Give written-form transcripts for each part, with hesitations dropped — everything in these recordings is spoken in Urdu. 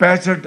$65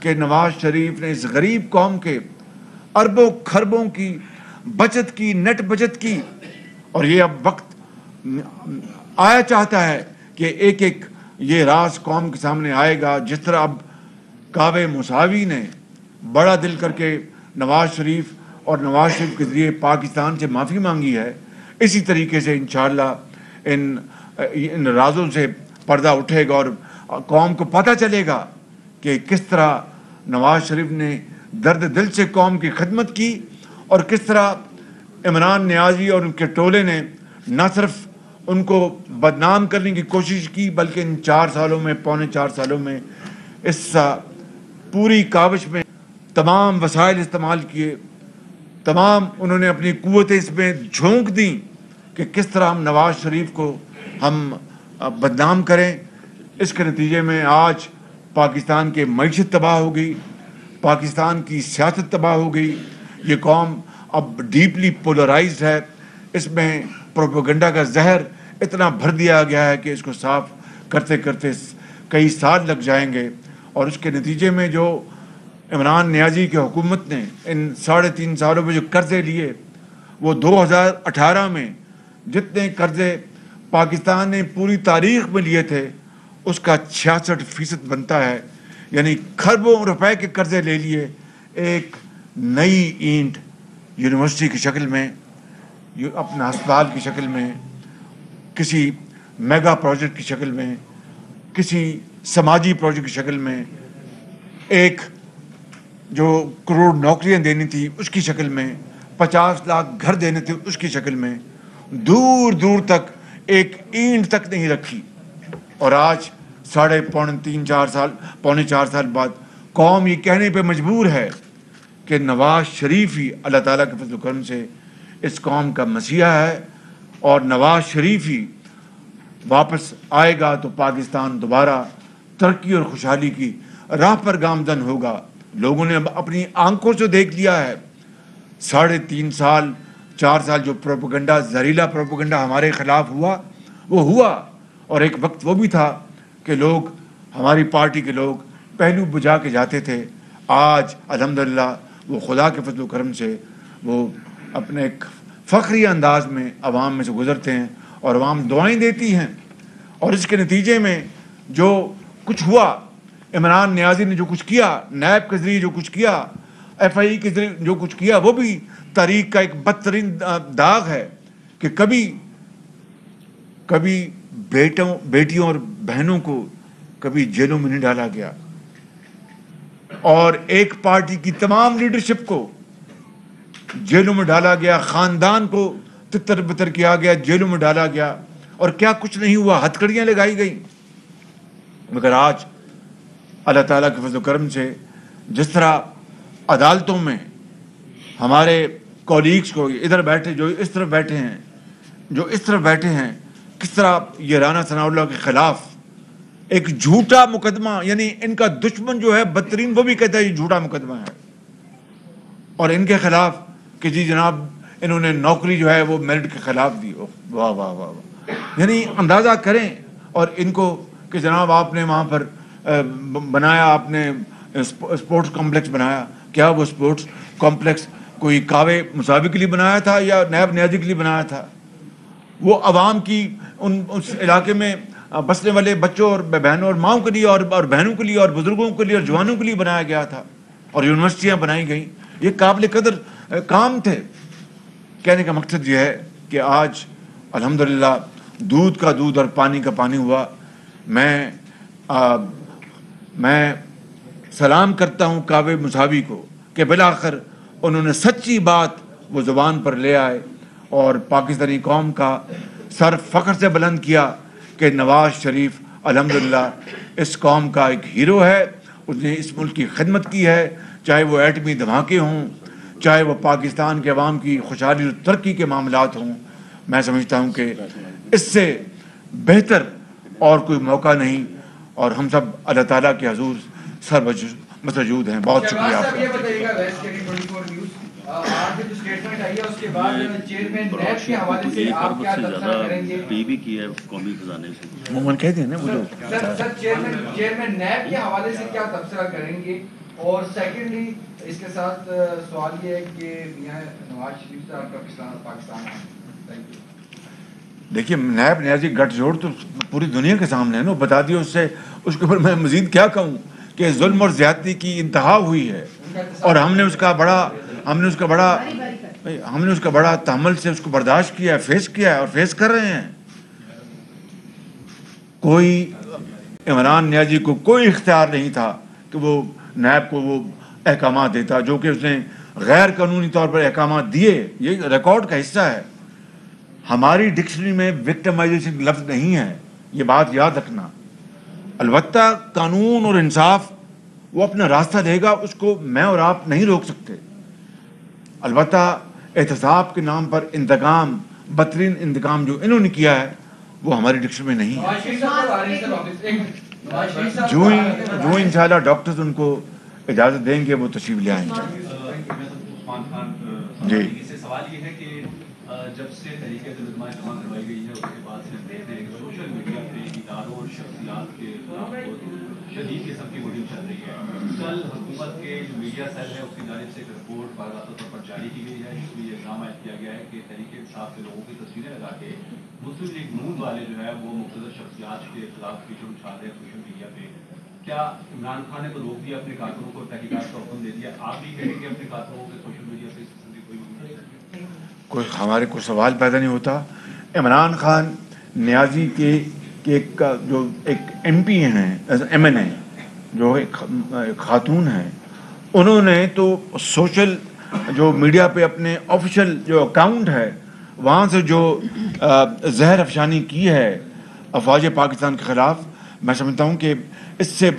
کہ نواز شریف نے اس غریب قوم کے اربوں خربوں کی بچت کی، نیٹ بچت کی، اور یہ اب وقت آیا چاہتا ہے کہ ایک ایک یہ راز قوم کے سامنے آئے گا. جس طرح اب کعبے مساوی نے بڑا دل کر کے نواز شریف اور نواز شریف کے ذریعے پاکستان سے معافی مانگی ہے، اسی طریقے سے انشاءاللہ ان رازوں سے پردہ اٹھے گا اور قوم کو پتہ چلے گا کہ کس طرح نواز شریف نے درد دل سے قوم کی خدمت کی، اور کس طرح عمران نیازی اور ان کے ٹولے نے نہ صرف ان کو بدنام کرنے کی کوشش کی، بلکہ ان 4 سالوں میں، پونے 4 سالوں میں اس پوری کاوش میں تمام وسائل استعمال کیے، تمام انہوں نے اپنی قوتیں اس میں جھونک دیں کہ کس طرح ہم نواز شریف کو ہم بدنام کریں. اس کے نتیجے میں آج پاکستان کی معیشت تباہ ہو گئی، پاکستان کی سیاست تباہ ہو گئی. یہ قوم اب ڈیپلی پولرائزڈ ہے، اس میں پروپیگنڈا کا زہر اتنا بھر دیا گیا ہے کہ اس کو صاف کرتے کرتے کئی سال لگ جائیں گے. اور اس کے نتیجے میں جو عمران نیازی کی حکومت نے ان 3.5 سالوں میں جو قرضے لیے، وہ 2018 میں جتنے قرضے پاکستان نے پوری تاریخ میں لیے تھے اس کا 66% بنتا ہے. یعنی کھربوں روپے کے قرضے لے لیے، ایک نئی اینٹ یونیورسٹی کی شکل میں، اپنا ہسپتال کی شکل میں، کسی میگا پروجیکٹ کی شکل میں، کسی سماجی پروجیکٹ کی شکل میں، ایک جو کروڑ نوکریاں دینی تھی اس کی شکل میں، 50 لاکھ گھر دینے تھے اس کی شکل میں، دور دور تک ایک اینٹ تک نہیں رکھی. اور آج پونے 4 سال بعد قوم یہ کہنے پہ مجبور ہے کہ نواز شریف ہی اللہ تعالیٰ کے فضل و کرم سے اس قوم کا مسیحا ہے، اور نواز شریف ہی واپس آئے گا تو پاکستان دوبارہ ترقی اور خوشحالی کی راہ پر گامزن ہوگا. لوگوں نے اب اپنی آنکھوں سے دیکھ لیا ہے 3.5 سال 4 سال جو پروپیگنڈا، زہریلا پروپیگنڈا ہمارے خلاف ہوا، وہ ہوا. اور ایک وقت وہ بھی تھا کہ لوگ، ہماری پارٹی کے لوگ پہلو بجا کے جاتے تھے. آج الحمدللہ وہ خدا کے فضل و کرم سے وہ اپنے ایک فخری انداز میں عوام میں سے گزرتے ہیں اور عوام دعائیں دیتی ہیں. اور اس کے نتیجے میں جو کچھ ہوا، عمران نیازی نے جو کچھ کیا، نیب کے ذریعے جو کچھ کیا، FI کے ذریعے جو کچھ کیا، وہ بھی تاریخ کا ایک بدترین داغ ہے کہ کبھی بیٹیوں اور بہنوں کو کبھی جیلوں میں نہیں ڈالا گیا، اور ایک پارٹی کی تمام لیڈرشپ کو جیلوں میں ڈالا گیا، خاندان کو تتر بتر کیا گیا، جیلوں میں ڈالا گیا، اور کیا کچھ نہیں ہوا، ہتھکڑیاں لگائی گئیں. مگر آج اللہ تعالیٰ کے فضل و کرم سے جس طرح عدالتوں میں ہمارے کولیگز کو، ادھر بیٹھے جو اس طرف بیٹھے ہیں، جو اس طرف بیٹھے ہیں، کس طرح یہ رانا ثناء اللہ کے خلاف ایک جھوٹا مقدمہ، یعنی ان کا دشمن جو ہے بدترین وہ بھی کہتا ہے یہ جھوٹا مقدمہ ہے، اور ان کے خلاف کہ جی جناب انہوں نے نوکری جو ہے وہ میرٹ کے خلاف دی. واہ واہ واہ واہ. یعنی اندازہ کریں. اور ان کو کہ جناب آپ نے وہاں پر بنایا، آپ نے اسپورٹس کمپلیکس بنایا، کیا وہ اسپورٹس کمپلیکس کوئی کعبے مساوی کے لیے بنایا تھا یا نیب نیازی کے لیے بنایا تھا؟ وہ عوام کی اس علاقے میں بسنے والے بچوں اور بہنوں اور ماؤں کے لیے اور بہنوں کے لیے اور بزرگوں کے لیے اور جوانوں کے لیے بنایا گیا تھا، اور یونیورسٹیاں بنائی گئیں. یہ قابل قدر کام تھے. کہنے کا مقصد یہ ہے کہ آج الحمدللہ دودھ کا دودھ اور پانی کا پانی ہوا. میں سلام کرتا ہوں کعبے مساوی کو کہ بالآخر انہوں نے سچی بات وہ زبان پر لے آئے اور پاکستانی قوم کا سر فخر سے بلند کیا کہ نواز شریف الحمدللہ اس قوم کا ایک ہیرو ہے. اس نے اس ملک کی خدمت کی ہے، چاہے وہ ایٹمی دھماکے ہوں، چاہے وہ پاکستان کے عوام کی خوشحالی اور ترقی کے معاملات ہوں. میں سمجھتا ہوں کہ اس سے بہتر اور کوئی موقع نہیں، اور ہم سب اللہ تعالیٰ کے حضور سر مسجود ہیں. بہت شکریہ آپ کا. عموماً کہتے ہیں نا وہ لوگ. چیئرمین نیب کے حوالے سے کیا تبصرہ کریں گے؟ اور سیکنڈلی اس کے ساتھ سوال یہ ہے کہ میاں نواز شریف صاحب کا پاکستان ہے. Thank you. دیکھیے نائب نیازی گٹھ جوڑ تو پوری دنیا کے سامنے ہے نا, بتا دیا اس سے, اس کے اوپر میں مزید کیا کہوں کہ ظلم اور زیادتی کی انتہا ہوئی ہے, اور ہم نے اس کا بڑا تحمل سے اس کو برداشت کیا ہے, فیس کیا ہے اور فیس کر رہے ہیں. کوئی عمران نیازی کو کوئی اختیار نہیں تھا کہ وہ نیب کو وہ احکامات دیتا جو کہ اس نے غیر قانونی طور پر احکامات دیے. یہ ریکارڈ کا حصہ ہے. ہماری ڈکشنری میں وکٹمائزیشن لفظ نہیں ہے, یہ بات یاد رکھنا. البتہ قانون اور انصاف وہ اپنا راستہ دے گا, اس کو میں اور آپ نہیں روک سکتے. البتہ احتساب کے نام پر انتقام, بدترین انتقام جو انہوں نے کیا ہے وہ ہماری ڈکشنری میں نہیں ہے. جو انشاءاللہ ڈاکٹرز ان کو اجازت دیں گے وہ تشریف لے آئیں گے. جی سوال یہ ہے کہ جب سے تحریک العلماء جمع کروائی گئی ہے اس کے بعد سے دیکھ رہے ہیں کہ سوشل میڈیا پہ اداروں اور شخصیات کے خلاف شدید قسم کی مہم چل رہی ہے. کل حکومت کے جو میڈیا سیل ہے اس کی جانب سے ایک رپورٹ باضابطہ طور پر جاری کی گئی ہے, جس میں یہ الزام عائد کیا گیا ہے کہ تحریک انصاف کے لوگوں کی تصویریں لگا کے مسلم لیگ نون والے جو ہے وہ مقتدر شخصیات کے خلاف فیچر اچھال رہے ہیں سوشل میڈیا پہ. کیا عمران خان نے تو روک دیا, اپنے کارکنوں کو تحقیقات کا حکم دے دیا, آپ بھی کہیں گے اپنے کارکنوں کو سوشل میڈیا پہ اس قسم کی کوئی کوئی ہمارے کو سوال پیدا نہیں ہوتا. عمران خان نیازی کے جو ایک ایم پی ہیں, ایم این اے جو ایک خاتون ہیں, انہوں نے تو سوشل جو میڈیا پہ اپنے آفیشیل جو اکاؤنٹ ہے وہاں سے جو زہر افشانی کی ہے افواج پاکستان کے خلاف, میں سمجھتا ہوں کہ اس سے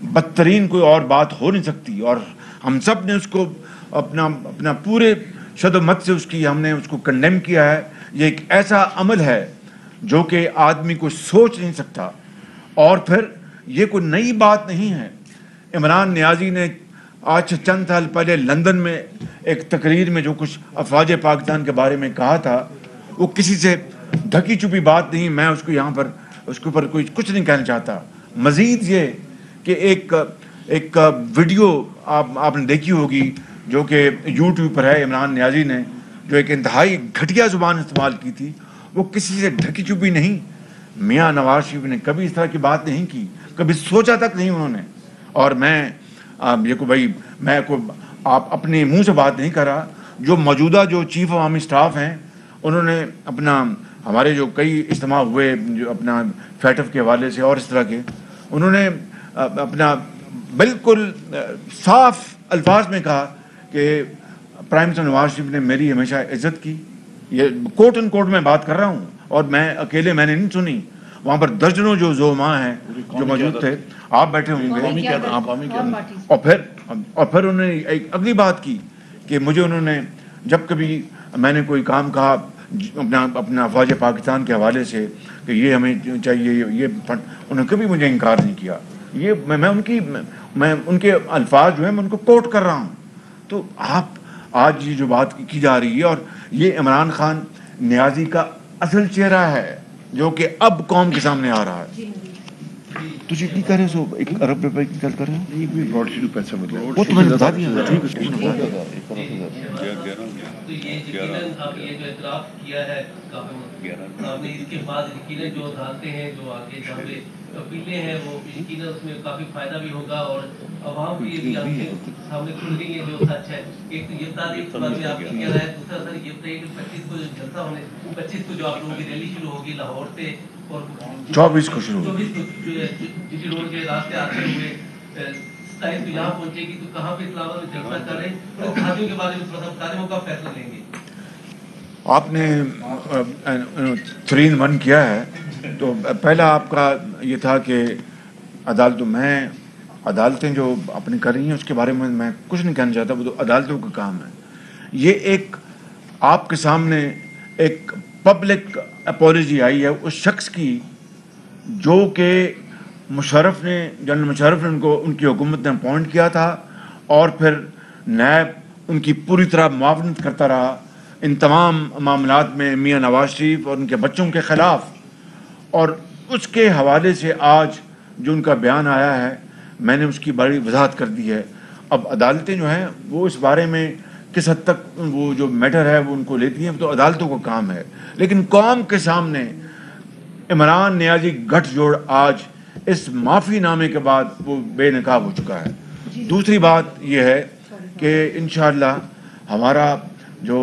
بدترین کوئی اور بات ہو نہیں سکتی. اور ہم سب نے اس کو اپنا پورے شد و مت سے ہم نے اس کو کنڈیم کیا ہے. یہ ایک ایسا عمل ہے جو کہ آدمی کو سوچ نہیں سکتا, اور پھر یہ کوئی نئی بات نہیں ہے. عمران نیازی نے آج چند سال پہلے لندن میں ایک تقریر میں جو کچھ افواج پاکستان کے بارے میں کہا تھا وہ کسی سے ڈھکی چھپی بات نہیں. میں اس کو یہاں پر اس کے اوپر کچھ نہیں کہنا چاہتا. مزید یہ کہ ایک ویڈیو آپ نے دیکھی ہوگی جو کہ یوٹیوب پر ہے, عمران نیازی نے جو ایک انتہائی گھٹیا زبان استعمال کی تھی, وہ کسی سے ڈھکی چھپی نہیں. میاں نواز شریف نے کبھی اس طرح کی بات نہیں کی, کبھی سوچا تک نہیں انہوں نے. اور میں آپ اپنے منہ سے بات نہیں کر رہا. جو موجودہ جو چیف عوامی اسٹاف ہیں انہوں نے ہمارے جو کئی اجتماع ہوئے جو اپنا فیٹف کے حوالے سے اور اس طرح کے, انہوں نے اپنا بالکل صاف الفاظ میں کہا کہ پرائم منسٹر نواز شریف نے میری ہمیشہ عزت کی. یہ کوٹ ان کوٹ میں بات کر رہا ہوں, اور میں اکیلے میں نے نہیں سنی, وہاں پر درجنوں جو زعماء ہیں جو موجود تھے, آپ بیٹھے ہوں گے. اور پھر انہوں نے ایک اگلی بات کی کہ مجھے انہوں نے جب کبھی میں نے کوئی کام کہا اپنا افواج پاکستان کے حوالے سے کہ یہ ہمیں چاہیے یہ فنڈ, انہوں نے کبھی مجھے انکار نہیں کیا. یہ میں ان کے الفاظ جو ہیں میں ان کو کوٹ کر رہا ہوں. تو آج یہ جو بات کی جا رہی ہے, اور یہ عمران خان نیازی کا اصل چہرہ ہے جو کہ اب قوم کے سامنے آ رہا ہے. تجھے کی کر رہے سو 1 ارب روپے کی گل کر رہے ہیں, یہ براڈ شیڈو پیسہ مطلب وہ تو میں نے بتا دیا. تو یہ یقیناً آپ یہ جو اعتراف کیا ہے آپ نے, اس کے بعد یقیناً جو عدالتیں ہیں جو آگے جہاں پہ اپیلیں ہیں وہ یقیناً اس میں کافی فائدہ بھی ہوگا, اور عوام کے لیے آپ کے سامنے کھل گئی ہے جو سچ ہے. ایک تو یہ تعریف کے بارے میں آپ کی کہہ رہا ہے, دوسرا سر یہ بتائیے کہ 25 کو جو جلسہ ہونے 25 کو جو آپ لوگوں کی ریلی شروع ہوگی لاہور سے, اور 24 کو شروع 24 کو جی ٹی روڈ کے راستے آتے ہوئے 27 کو یہاں پہنچے گی, تو کہاں پہ اسلام آباد میں جلسہ کر رہے ہیں, اور کھادیوں کے بارے میں تھوڑا سا بتا دیں, وہ کب فیصلہ لیں گے. آپ نے 3 in 1 کیا ہے. تو پہلا آپ کا یہ تھا کہ عدالتیں جو اپنی کر رہی ہیں اس کے بارے میں کچھ نہیں کہنا چاہتا, وہ تو عدالتوں کا کام ہے. یہ ایک آپ کے سامنے ایک پبلک اپولوجی آئی ہے اس شخص کی جو کہ جنرل مشرف نے ان کی حکومت نے اپوائنٹ کیا تھا, اور پھر نیب ان کی پوری طرح معاونت کرتا رہا ان تمام معاملات میں میاں نواز شریف اور ان کے بچوں کے خلاف. اور اس کے حوالے سے آج جو ان کا بیان آیا ہے میں نے اس کی بڑی وضاحت کر دی ہے. اب عدالتیں جو ہیں وہ اس بارے میں کس حد تک وہ جو میٹر ہے وہ ان کو لیتی ہیں، تو عدالتوں کا کام ہے، لیکن قوم کے سامنے عمران نیازی گٹھ جوڑ آج اس معافی نامے کے بعد وہ بے نقاب ہو چکا ہے۔ دوسری بات یہ ہے کہ انشاءاللہ ہمارا جو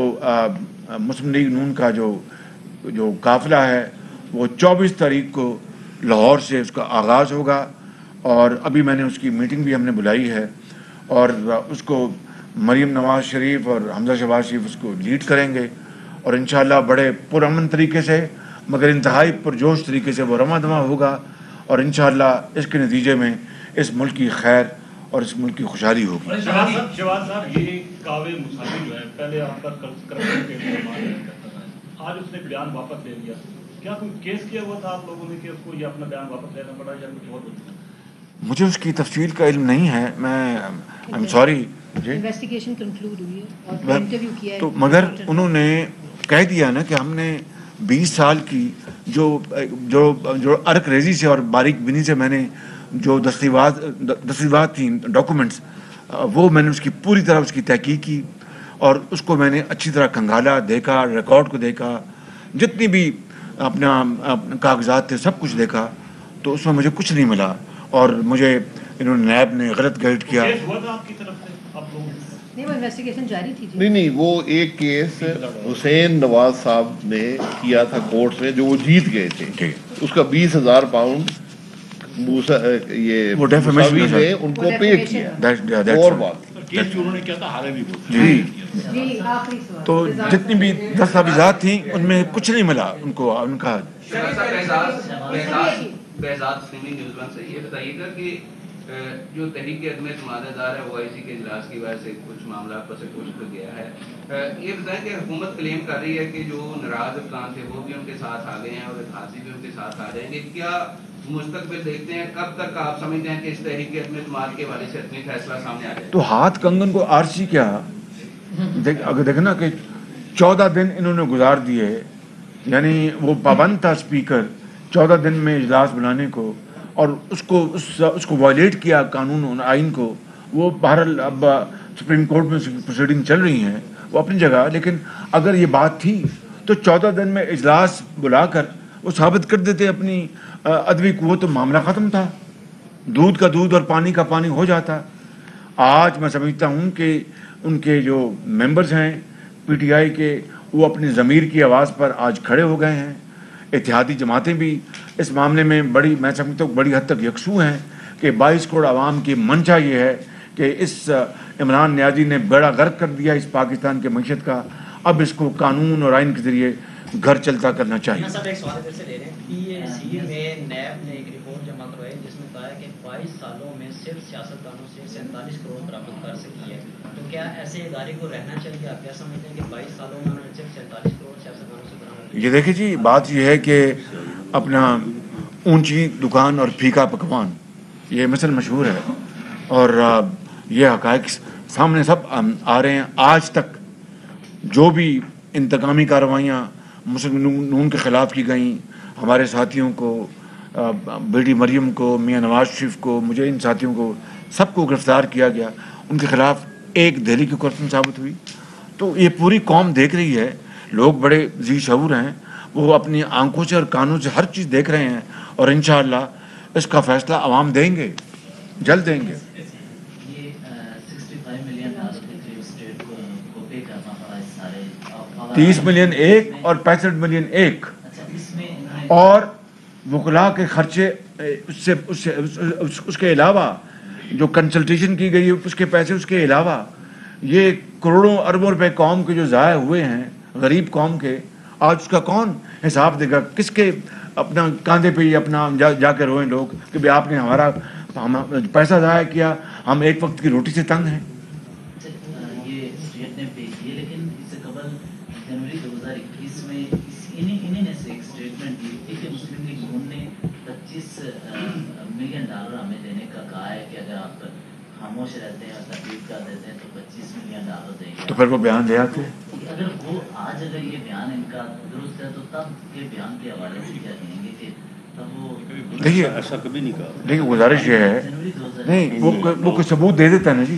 مسلم لیگ نون کا جو قافلہ ہے وہ 24 تاریخ کو لاہور سے اس کا آغاز ہوگا، اور ابھی میں نے اس کی میٹنگ بھی ہم نے بلائی ہے، اور اس کو مریم نواز شریف اور حمزہ شہباز شریف اس کو لیڈ کریں گے، اور انشاءاللہ بڑے پرامن طریقے سے مگر انتہائی پرجوش طریقے سے وہ رواں دواں ہوگا، اور انشاءاللہ اس کے نتیجے میں اس ملک کی خیر اور اس ملک کی خوشحالی ہوگی۔ شہباز صاحب، یہ کاوے مصابی جو ہے پہلے آپ پر کرپشن کے الزامات کرتا تھا، آج اس نے بیان واپس لے لیا، کیا کوئی کیس کیا ہوا تھا آپ لوگوں نے کہ اس کو یہ اپنا بیان واپس لینا پڑا یا کچھ اور ہوتا؟ مجھے اس کی تفصیل کا علم نہیں ہے، میں I'm sorry۔ انویسٹیگیشن کنکلوڈ ہوئی ہے اور انٹرویو کیا ہے، تو مگر انہوں نے کہہ دیا نا کہ ہم نے 20 سال کی جو ارک ریزی سے اور باریک بینی سے میں نے جو دستاویزات تھیں، ڈاکومنٹس، وہ میں نے اس کی پوری طرح اس کی تحقیق کی، اور اس کو میں نے اچھی طرح کھنگالا، دیکھا، ریکارڈ کو دیکھا، جتنی بھی اپنا کاغذات تھے سب کچھ دیکھا، تو اس میں مجھے کچھ نہیں ملا، اور مجھے انہوں نے نیب نے غلط گائیڈ کیا۔ کیس ہوا تھا آپ کی طرف سے آپ لوگوں نے؟ نہیں، وہ انویسٹیگیشن جاری تھی جی۔ نہیں، وہ ایک کیس حسین نواز صاحب نے کیا تھا کورٹ میں جو وہ جیت گئے تھے، اس کا 20,000 پاؤنڈ یہ وہ defamation نے ان کو پے کیا، اور بات کیس جو انہوں نے کیا تھا ہارے بھی وہ جی، جی آخری سوال۔ تو جتنی بھی دستاویزات تھیں ان میں کچھ نہیں ملا ان کو۔ ان کا بہزاد سیمی نیوز ون سے یہ بتائیے گا کہ جو تحریک عدم اعتماد دار ہے وہ OIC کے اجلاس کی وجہ سے کچھ معاملات پر سے کچھ گیا ہے، یہ بتائیں کہ حکومت کلیم کر رہی ہے کہ جو ناراض افغان تھے وہ بھی ان کے ساتھ آ گئے ہیں اور اتحادی بھی ان کے ساتھ آ جائیں گے، کیا مستقبل دیکھتے ہیں کب تک آپ سمجھتے ہیں کہ اس تحریک عدم اعتماد کے حوالے سے اپنی فیصلہ سامنے آ جائے؟ تو ہاتھ کنگن کو آرسی کیا، اگر دیکھنا کہ 14 دن انہوں نے گزار دیے، یعنی وہ پابند تھا اسپیکر 14 دن میں اجلاس بلانے کو، اور اس کو وائلیٹ کیا قانون اور آئین کو۔ وہ بہرحال اب سپریم کورٹ میں پروسیڈنگ چل رہی ہیں، وہ اپنی جگہ، لیکن اگر یہ بات تھی تو 14 دن میں اجلاس بلا کر وہ ثابت کر دیتے اپنی عدوی قوت، تو معاملہ ختم تھا، دودھ کا دودھ اور پانی کا پانی ہو جاتا۔ آج میں سمجھتا ہوں کہ ان کے جو ممبرز ہیں PTI کے، وہ اپنی ضمیر کی آواز پر آج کھڑے ہو گئے ہیں۔ اتحادی جماعتیں بھی اس معاملے میں میں سمجھتا ہوں بڑی حد تک یکسو ہیں کہ 22 کروڑ عوام کی منشا یہ ہے کہ اس عمران نیازی نے بیڑا غرق کر دیا اس پاکستان کے معیشت کا، اب اس کو قانون اور آئین کے ذریعے گھر چلتا کرنا چاہیے۔ صاحب ایک سوال سے لے رہے ہیں، PAC میں نیب نے ایک رپورٹ جمع کروائی جس میں کہا ہے کہ 22 سالوں میں صرف سیاستدانوں سے 47 کروڑ برآمد کر سکی ہے، تو کیا ایسے ادارے کو رہنا چاہیے؟ آپ کیا سمجھتے ہیں کہ 22 سالوں میں انہوں نے صرف 47 کروڑ سیاستدانوں سے برآمد؟ یہ دیکھیں جی، بات یہ ہے کہ اپنا اونچی دکان اور پھیکا پکوان، یہ مثل مشہور ہے، اور یہ حقائق سامنے سب آ رہے ہیں۔ آج تک جو بھی انتقامی کارروائیاں مسلم نون کے خلاف کی گئیں، ہمارے ساتھیوں کو، بیٹی مریم کو، میاں نواز شریف کو، مجھے ان ساتھیوں کو سب کو گرفتار کیا گیا، ان کے خلاف ایک دہلی کی کرپشن ثابت ہوئی۔ تو یہ پوری قوم دیکھ رہی ہے، لوگ بڑے ذی شعور ہیں، وہ اپنی آنکھوں سے اور کانوں سے ہر چیز دیکھ رہے ہیں، اور انشاءاللہ اس کا فیصلہ عوام دیں گے، جلد دیں گے۔ یہ 65 ملین ڈالر کے قریب اسٹیٹ کو پے کرنا پڑا اس سارے 30 ملین ایک اور 65 ملین ایک، اور وکلاء کے خرچے اس کے علاوہ جو کنسلٹیشن کی گئی اس کے پیسے، اس کے علاوہ یہ کروڑوں اربوں روپے قوم کے جو ضائع ہوئے ہیں، غریب قوم کے، آج اس کا کون حساب دے گا؟ کس کے اپنا کاندھے پہ ہی اپنا جا کے روئیں لوگ کہ بھائی آپ نے ہمارا پیسہ ضائع کیا، ہم ایک وقت کی روٹی سے تنگ ہیں۔ یہ اسٹیٹ نے پے کیے، لیکن اس سے قبل جنوری 2021 میں انہیں نے سے ایک اسٹیٹمنٹ دی تھی کہ مسلم لیگ نون نے 25 ملین ڈالر ہمیں دینے کا کہا ہے کہ اگر آپ خاموش رہتے ہیں اور تقریر کر دیتے ہیں تو 25 ملین ڈالر دیں گے۔ تو پھر وہ بیان دے آتے۔ اگر وہ آج اگر یہ بیان ان کا درست ہے تو تب یہ بیان کے حوالے سے کیا کہیں گے کہ تب وہ دیکھیے ایسا کبھی نہیں کہا۔ دیکھیے گزارش یہ ہے، نہیں وہ کوئی ثبوت دے دیتا ہے نا جی،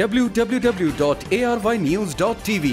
www.arynews.tv।